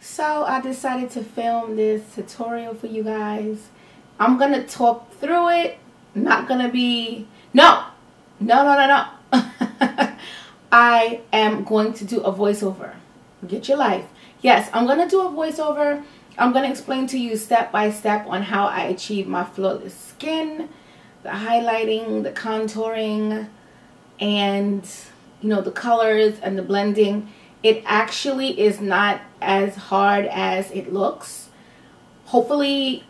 So I decided to film this tutorial for you guys. I'm gonna talk through it. Not gonna be no. I am going to do a voiceover. Get your life. Yes, I'm gonna do a voiceover. I'm gonna explain to you step by step on how I achieve my flawless skin, the highlighting, the contouring, and the colors and the blending. It actually is not as hard as it looks. Hopefully,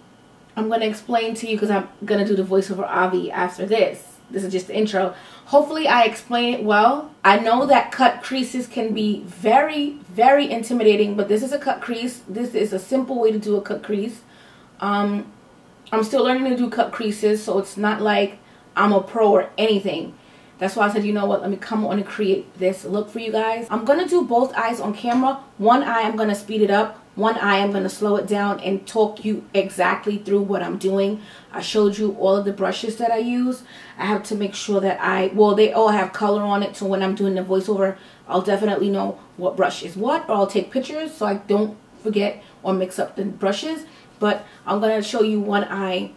I'm going to explain to you, because I'm going to do the voiceover Avi after this. This is just the intro. Hopefully, I explain it well. I know that cut creases can be very, very intimidating, but this is a cut crease. This is a simple way to do a cut crease. I'm still learning to do cut creases, so it's not like I'm a pro or anything. That's why I said, you know what, let me come on and create this look for you guys. I'm going to do both eyes on camera. One eye I'm going to speed it up. One eye I'm going to slow it down and talk you exactly through what I'm doing. I showed you all of the brushes that I use. I have to make sure that they all have color on it, so when I'm doing the voiceover, I'll definitely know what brush is what, or I'll take pictures so I don't forget or mix up the brushes. But I'm going to show you one eye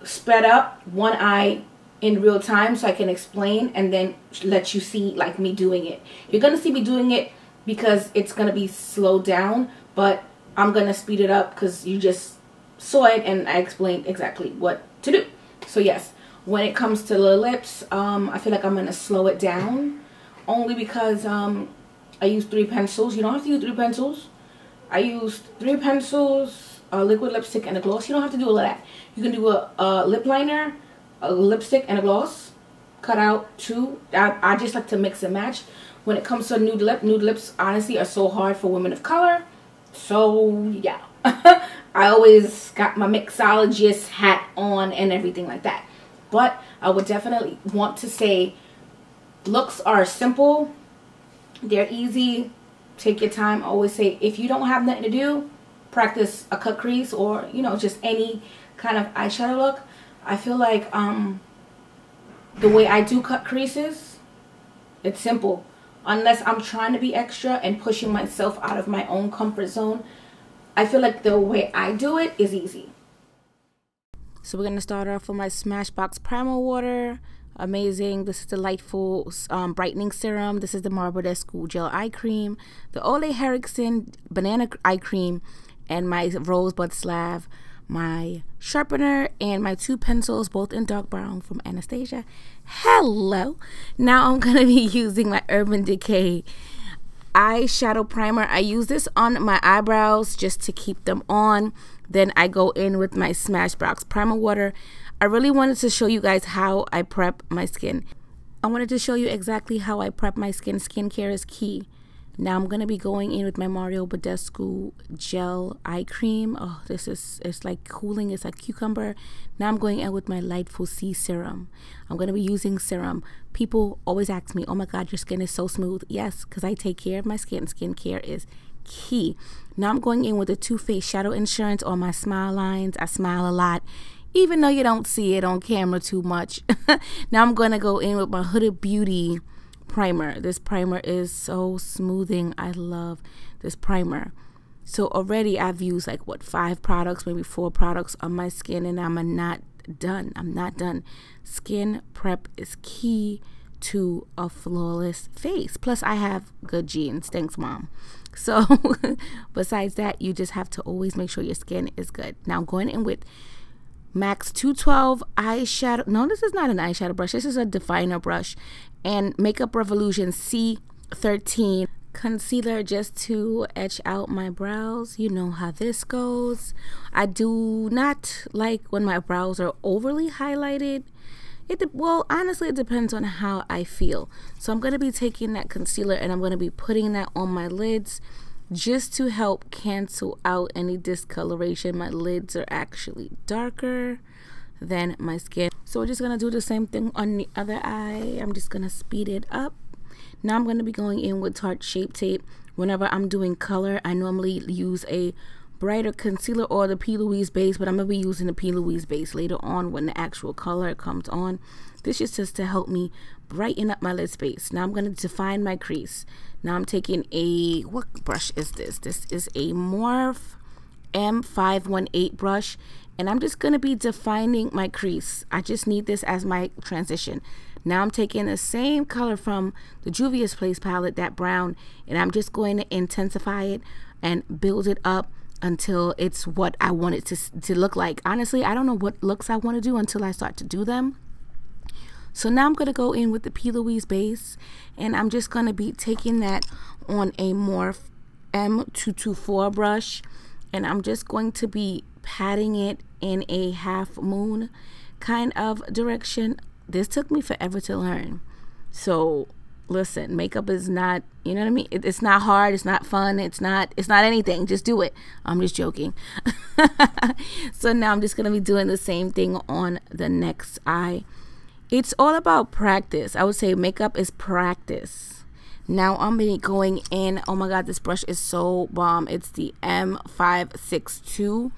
sped up, one eye in real time, so I can explain and then let you see like me doing it. You're gonna see me doing it because it's gonna be slowed down, but I'm gonna speed it up because you just saw it and I explained exactly what to do. So yes, when it comes to the lips, I feel like I'm gonna slow it down only because I use 3 pencils. You don't have to use 3 pencils. I used 3 pencils, a liquid lipstick, and a gloss. You don't have to do all of that. You can do a lip liner, a lipstick, and a gloss. Cut out 2. I just like to mix and match. When it comes to nude lips honestly are so hard for women of color. So yeah, I always got my mixologist hat on and everything like that. But I would definitely want to say looks are simple. They're easy. Take your time. I always say if you don't have nothing to do, practice a cut crease or just any kind of eyeshadow look. I feel like the way I do cut creases, it's simple. Unless I'm trying to be extra and pushing myself out of my own comfort zone, I feel like the way I do it is easy. So we're going to start off with my Smashbox Primer Water. Amazing. This is the Lightful Brightening Serum. This is the Marbodescu Gel Eye Cream. The Ole Henriksen Banana Eye Cream. And my Rosebud Slab. My sharpener and my 2 pencils, both in dark brown, from Anastasia. Hello. Now I'm going to be using my Urban Decay eyeshadow primer. I use this on my eyebrows just to keep them on. Then I go in with my Smashbox Primer Water. I really wanted to show you guys how I prep my skin. I wanted to show you exactly how I prep my skin. Skincare is key. Now I'm going to be going in with my Marbodescu Gel Eye Cream. Oh, it's like cooling. It's like cucumber. Now I'm going in with my Lightful C Serum. I'm going to be using serum. People always ask me, oh my God, your skin is so smooth. Yes, because I take care of my skin. Skincare is key. Now I'm going in with the Too Faced Shadow Insurance on my smile lines. I smile a lot, even though you don't see it on camera too much. Now I'm going to go in with my Huda Beauty primer. This primer is so smoothing. I love this primer. So already I've used like 5 products, maybe 4 products on my skin, and I'm not done. I'm not done. Skin prep is key to a flawless face. Plus I have good genes. Thanks, Mom. So besides that, you just have to always make sure your skin is good. Now going in with MAC 212 eyeshadow. No, this is not an eyeshadow brush. This is a definer brush. And Makeup Revolution C13 concealer just to etch out my brows. You know how this goes. I do not like when my brows are overly highlighted. Well, honestly, it depends on how I feel. So I'm going to be taking that concealer and I'm going to be putting that on my lids just to help cancel out any discoloration. My lids are actually darker than my skin. So we're just going to do the same thing on the other eye. I'm just going to speed it up. Now I'm going to be going in with Tarte Shape Tape. Whenever I'm doing color, I normally use a brighter concealer or the P. Louise base, but I'm going to be using the P. Louise base later on when the actual color comes on. This is just to help me brighten up my lid space. Now I'm going to define my crease. Now I'm taking a, what brush is this? This is a Morphe M518 brush, and I'm just going to be defining my crease. I just need this as my transition. Now I'm taking the same color from the Juvia's Place palette, that brown, and I'm just going to intensify it and build it up until it's what I want it to look like. Honestly, I don't know what looks I want to do until I start to do them. So now I'm going to go in with the P. Louise base, and I'm just going to be taking that on a Morphe M224 brush, and I'm just going to be patting it in a half moon kind of direction. This took me forever to learn. So listen, makeup is not, you know what I mean? It's not hard. It's not fun. It's not anything. Just do it. I'm just joking. So now I'm just going to be doing the same thing on the next eye. It's all about practice. I would say makeup is practice. Now I'm going in. Oh my God, this brush is so bomb. It's the M562.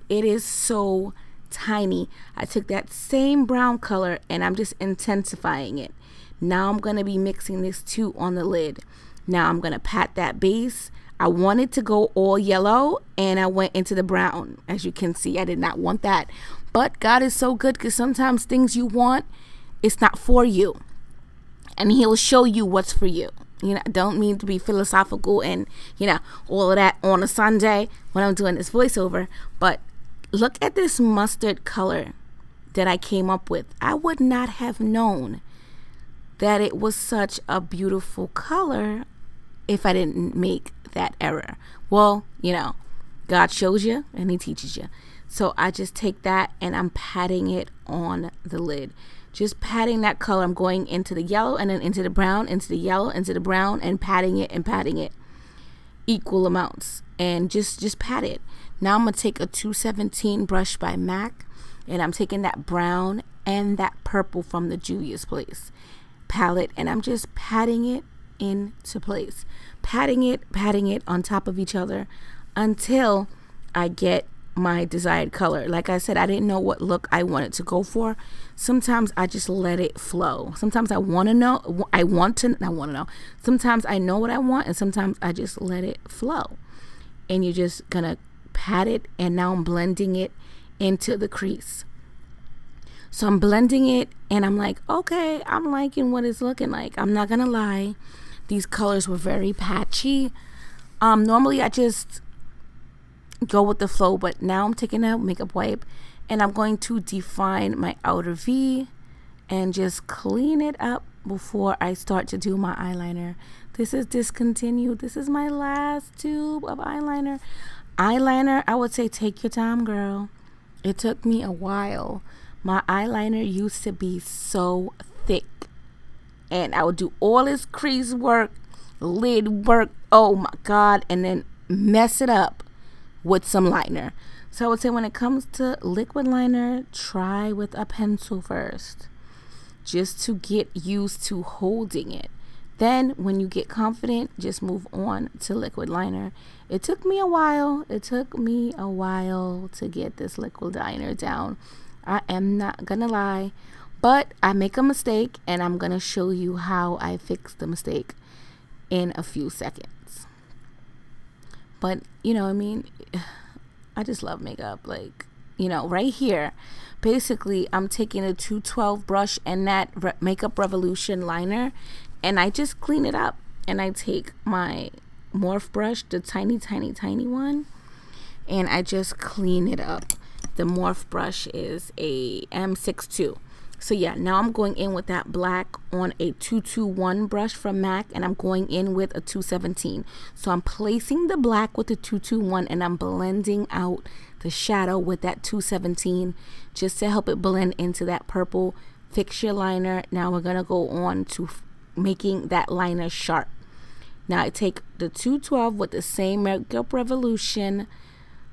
It is so tiny. I took that same brown color and I'm just intensifying it. Now I'm going to be mixing this too on the lid. Now I'm going to pat that base. I wanted to go all yellow and I went into the brown. As you can see, I did not want that. But God is so good, because sometimes things you want, it's not for you. And He'll show you what's for you. You know, I don't mean to be philosophical and, you know, all of that on a Sunday when I'm doing this voiceover. But look at this mustard color that I came up with. I would not have known that it was such a beautiful color if I didn't make that error. Well, you know, God shows you and He teaches you. So I just take that and I'm patting it on the lid. Just patting that color. I'm going into the yellow and then into the brown, into the yellow, into the brown, and patting it equal amounts, and just pat it. Now I'm going to take a 217 brush by MAC, and I'm taking that brown and that purple from the Juvia's Place palette, and I'm just patting it into place. Patting it on top of each other until I get my desired color. Like I said, I didn't know what look I wanted to go for. Sometimes I just let it flow. Sometimes I want to know. Sometimes I know what I want, and sometimes I just let it flow. And you're just gonna pat it, and now I'm blending it into the crease. So I'm blending it, and I'm like, okay, I'm liking what it's looking like. I'm not gonna lie, these colors were very patchy. Normally I just go with the flow, but now I'm taking a makeup wipe and I'm going to define my outer V and just clean it up before I start to do my eyeliner. This is discontinued. This is my last tube of eyeliner. I would say take your time, girl. It took me a while. My eyeliner used to be so thick, and I would do all this crease work, lid work, oh my God, and then mess it up with some liner. So I would say when it comes to liquid liner, try with a pencil first, just to get used to holding it. Then when you get confident, just move on to liquid liner. It took me a while. It took me a while to get this liquid liner down. I am not gonna lie, but I make a mistake and I'm gonna show you how I fix the mistake in a few seconds. But you know, I mean, I just love makeup. Like, you know, right here, basically I'm taking a 212 brush and that Makeup Revolution liner, and I just clean it up. And I take my Morphe brush, the tiny one, and I just clean it up. The Morphe brush is a M62. So yeah, now I'm going in with that black on a 221 brush from MAC, and I'm going in with a 217. So I'm placing the black with the 221 and I'm blending out the shadow with that 217 just to help it blend into that purple. Fix your liner. Now we're going to go on to making that liner sharp. Now I take the 212 with the same Makeup Revolution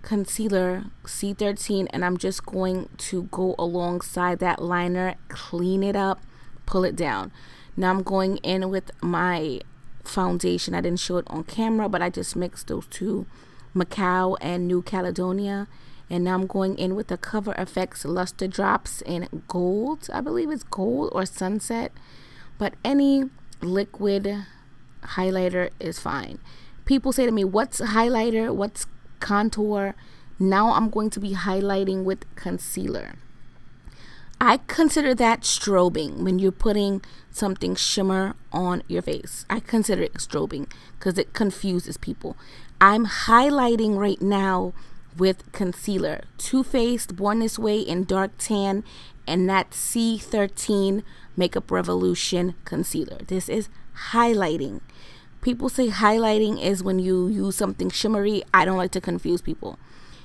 concealer C13, and I'm just going to go alongside that liner, clean it up, pull it down. Now I'm going in with my foundation. I didn't show it on camera, but I just mixed those two Macau and New Caledonia. And now I'm going in with the Cover FX Luster Drops in gold. I believe it's gold or sunset. But any liquid highlighter is fine. People say to me, what's highlighter? What's contour? Now I'm going to be highlighting with concealer. I consider that strobing when you're putting something shimmer on your face. I consider it strobing because it confuses people. I'm highlighting right now with concealer. Too Faced Born This Way in dark tan and that C13 Makeup Revolution concealer. This is highlighting. People say highlighting is when you use something shimmery. I don't like to confuse people.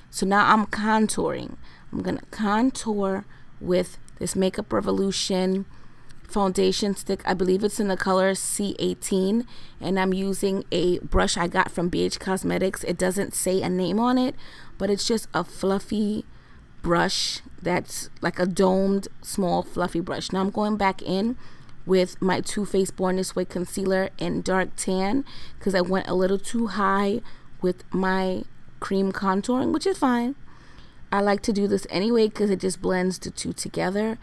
So now I'm contouring. I'm going to contour with this Makeup Revolution foundation stick. I believe it's in the color C18, and I'm using a brush I got from BH Cosmetics. It doesn't say a name on it, but it's just a fluffy brush that's like a domed small fluffy brush. Now I'm going back in with my Too Faced Born This Way concealer in dark tan because I went a little too high with my cream contouring, which is fine. I like to do this anyway because it just blends the two together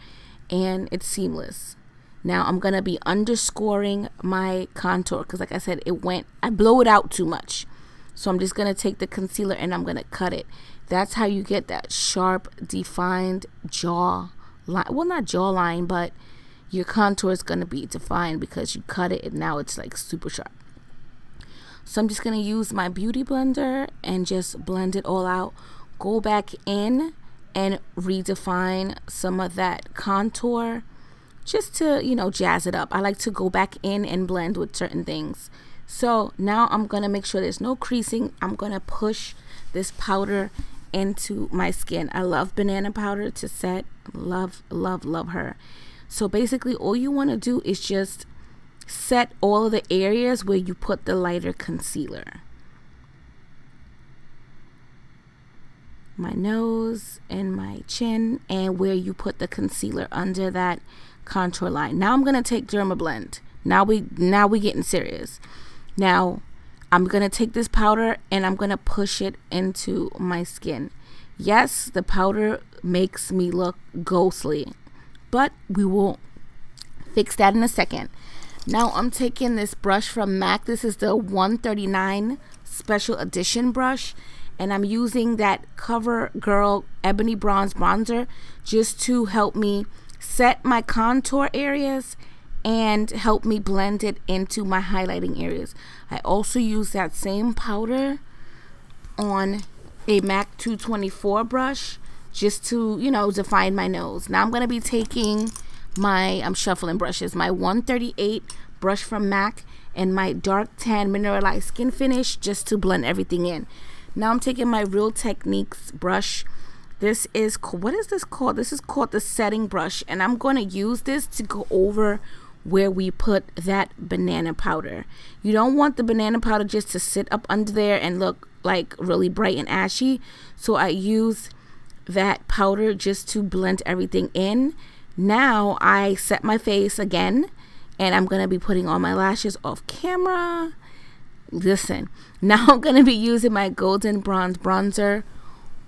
and it's seamless. Now I'm going to be underscoring my contour because like I said, I blow it out too much. So I'm just going to take the concealer and I'm going to cut it. That's how you get that sharp, defined jaw line. Well, not jawline, but your contour is going to be defined because you cut it and now it's like super sharp. So I'm just going to use my beauty blender and just blend it all out. Go back in and redefine some of that contour just to, you know, jazz it up. I like to go back in and blend with certain things. So now I'm going to make sure there's no creasing. I'm going to push this powder into my skin. I love banana powder to set. Love, love, love her. So basically all you want to do is just set all of the areas where you put the lighter concealer. My nose and my chin and where you put the concealer under that contour line. Now I'm going to take Dermablend. Now we getting serious. Now I'm going to take this powder and I'm going to push it into my skin. Yes, the powder makes me look ghostly, but we will fix that in a second. Now I'm taking this brush from MAC. This is the 139 Special Edition brush. And I'm using that CoverGirl Ebony Bronze Bronzer just to help me set my contour areas and help me blend it into my highlighting areas. I also use that same powder on a MAC 224 brush just to, you know, define my nose. Now I'm going to be taking I'm shuffling brushes, my 138 brush from MAC and my dark tan mineralized skin finish just to blend everything in. Now I'm taking my Real Techniques brush. This is, what is this called? This is called the setting brush. And I'm going to use this to go over where we put that banana powder. You don't want the banana powder just to sit up under there and look like really bright and ashy. So I use that powder just to blend everything in. Now I set my face again. And I'm going to be putting on my lashes off camera. Listen, now I'm going to be using my Golden Bronze Bronzer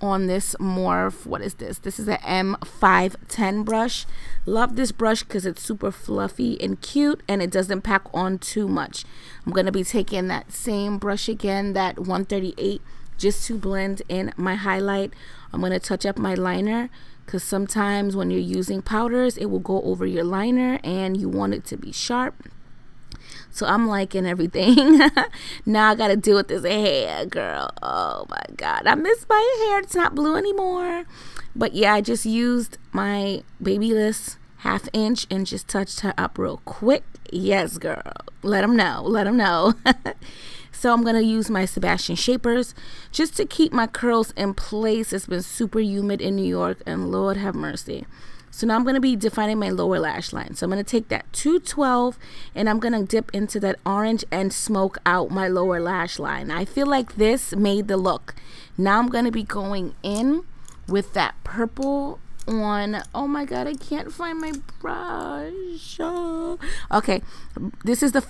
on this Morphe. What is this? This is a M510 brush. Love this brush because it's super fluffy and cute and it doesn't pack on too much. I'm going to be taking that same brush again, that 138, just to blend in my highlight. I'm going to touch up my liner because sometimes when you're using powders, it will go over your liner and you want it to be sharp. So I'm liking everything. Now I got to deal with this hair, girl. Oh my God. I miss my hair. It's not blue anymore. But yeah, I just used my Babyliss 1/2 inch and just touched her up real quick. Yes, girl. Let them know. Let them know. So I'm going to use my Sebastian Shapers just to keep my curls in place. It's been super humid in New York and Lord have mercy. So now I'm going to be defining my lower lash line. So I'm going to take that 212 and I'm going to dip into that orange and smoke out my lower lash line. I feel like this made the look. Now I'm going to be going in with that purple on. Oh my God, I can't find my brush. Oh. Okay, this is the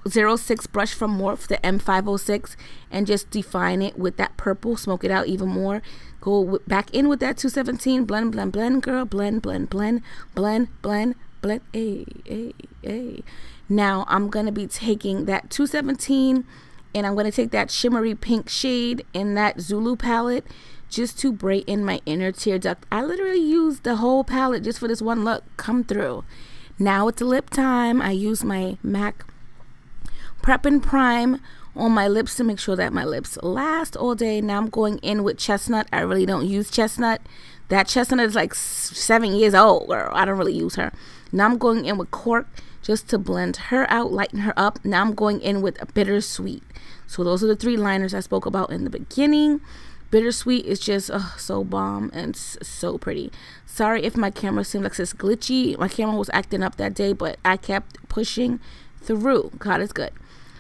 06 brush from Morphe, the M506, and just define it with that purple, smoke it out even more. Go back in with that 217, blend, blend, blend, girl, blend, blend, blend, blend, blend, blend, ay. Now I'm going to be taking that 217 and I'm going to take that shimmery pink shade in that Zulu palette just to brighten my inner tear duct. I literally used the whole palette just for this one look. Come through. Now it's lip time. I use my MAC Prep and Prime on my lips to make sure that my lips last all day. Now I'm going in with Chestnut. I really don't use Chestnut. That Chestnut is like 7 years old, girl. I don't really use her. Now I'm going in with Cork just to blend her out, lighten her up. Now I'm going in with a Bittersweet. So those are the 3 liners I spoke about in the beginning. Bittersweet is just so bomb and so pretty. Sorry if my camera seemed like it's glitchy. My camera was acting up that day, but I kept pushing through. God is good.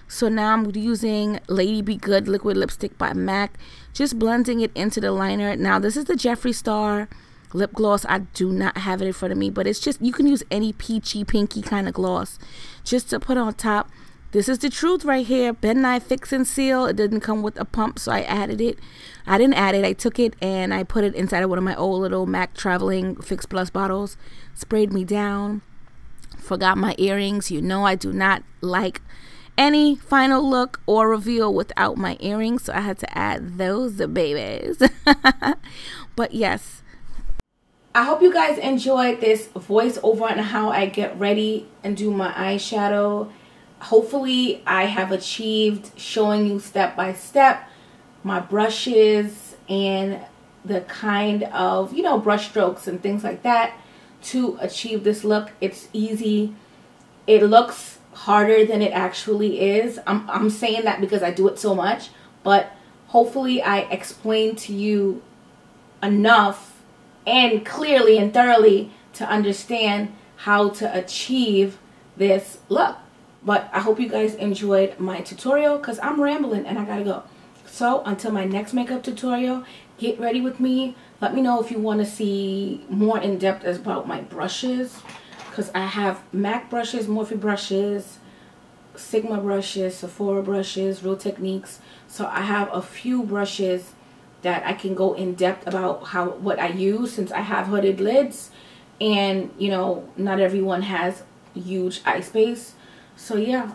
So now I'm using Lady Be Good liquid lipstick by MAC, just blending it into the liner. Now this is the Jeffree Star lip gloss. I do not have it in front of me, but it's just, you can use any peachy pinky kind of gloss just to put on top. This is the truth right here. Ben Nye Fix and Seal. It didn't come with a pump, so I added it. I didn't add it. I took it and I put it inside of one of my old little MAC traveling Fix Plus bottles. Sprayed me down. Forgot my earrings. You know I do not like any final look or reveal without my earrings, so I had to add those babies. But yes, I hope you guys enjoyed this voiceover on how I get ready and do my eyeshadow. Hopefully I have achieved showing you step by step my brushes and the kind of, you know, brush strokes and things like that to achieve this look. It's easy. It looks harder than it actually is. I'm saying that because I do it so much, but hopefully I explained to you enough and clearly and thoroughly to understand how to achieve this look. But I hope you guys enjoyed my tutorial because I'm rambling and I gotta go. So until my next makeup tutorial, get ready with me. Let me know if you want to see more in depth about my brushes, because I have MAC brushes, Morphe brushes, Sigma brushes, Sephora brushes, Real Techniques. So I have a few brushes that I can go in depth about what I use, since I have hooded lids and, you know, not everyone has huge eye space. So yeah,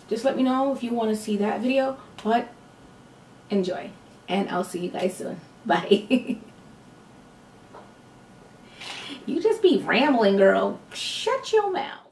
just let me know if you want to see that video, but enjoy and I'll see you guys soon. Bye. You just be rambling, girl. Shut your mouth.